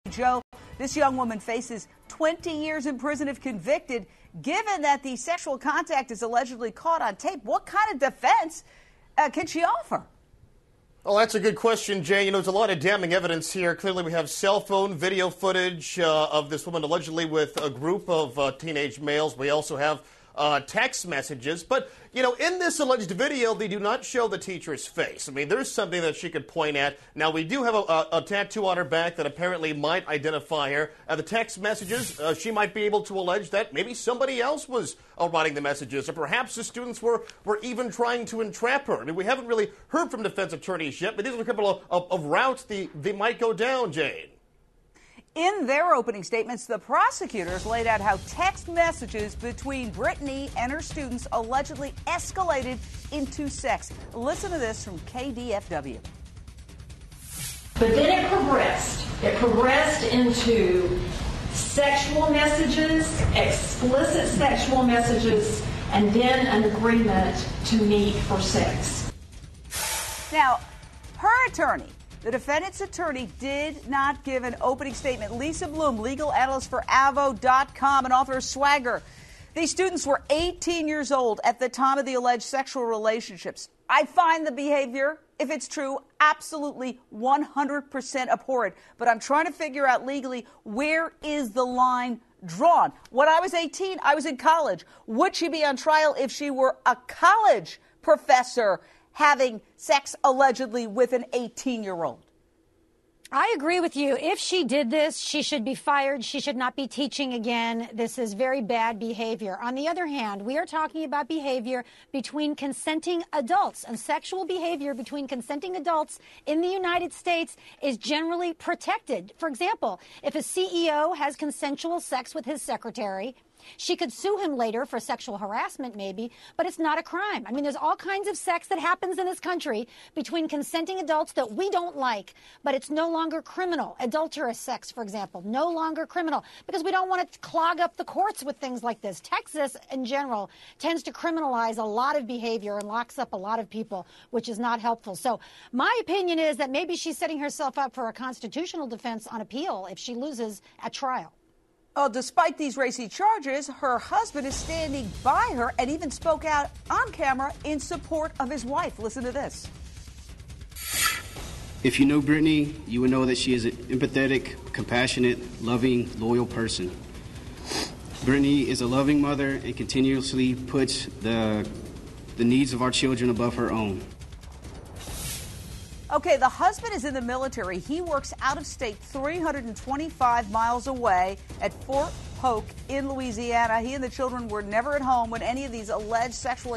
Joe, this young woman faces 20 years in prison if convicted. Given that the sexual contact is allegedly caught on tape, what kind of defense can she offer? Well, that's a good question, Jay. You know, there's a lot of damning evidence here. Clearly, we have cell phone video footage of this woman allegedly with a group of teenage males. We also have text messages. But, you know, in this alleged video, they do not show the teacher's face. I mean, there's something that she could point at. Now, we do have a tattoo on her back that apparently might identify her. The text messages, she might be able to allege that maybe somebody else was writing the messages, or perhaps the students were even trying to entrap her. I mean, we haven't really heard from defense attorneys yet, but these are a couple of routes they might go down, Jane. In their opening statements, the prosecutors laid out how text messages between Brittany and her students allegedly escalated into sex. Listen to this from KDFW. But then it progressed. It progressed into sexual messages, explicit sexual messages, and then an agreement to meet for sex. Now, her attorney, the defendant's attorney, did not give an opening statement. Lisa Bloom, legal analyst for Avo.com and author of Swagger. These students were 18 years old at the time of the alleged sexual relationships. I find the behavior, if it's true, absolutely 100% abhorrent. But I'm trying to figure out legally, where is the line drawn? When I was 18, I was in college. Would she be on trial if she were a college professor having sex allegedly with an 18-year-old? I agree with you. If she did this, she should be fired. She should not be teaching again. This is very bad behavior. On the other hand, we are talking about behavior between consenting adults, and sexual behavior between consenting adults in the United States is generally protected. For example, if a CEO has consensual sex with his secretary, she could sue him later for sexual harassment, maybe, but it's not a crime. I mean, there's all kinds of sex that happens in this country between consenting adults that we don't like, but it's no longer criminal. Adulterous sex, for example, no longer criminal, because we don't want to clog up the courts with things like this. Texas, in general, tends to criminalize a lot of behavior and locks up a lot of people, which is not helpful. So my opinion is that maybe she's setting herself up for a constitutional defense on appeal if she loses at trial. Well, despite these racy charges, her husband is standing by her and even spoke out on camera in support of his wife. Listen to this. If you know Brittany, you would know that she is an empathetic, compassionate, loving, loyal person. Brittany is a loving mother and continuously puts the needs of our children above her own. Okay, the husband is in the military. He works out of state 325 miles away at Fort Polk in Louisiana. He and the children were never at home when any of these alleged sexual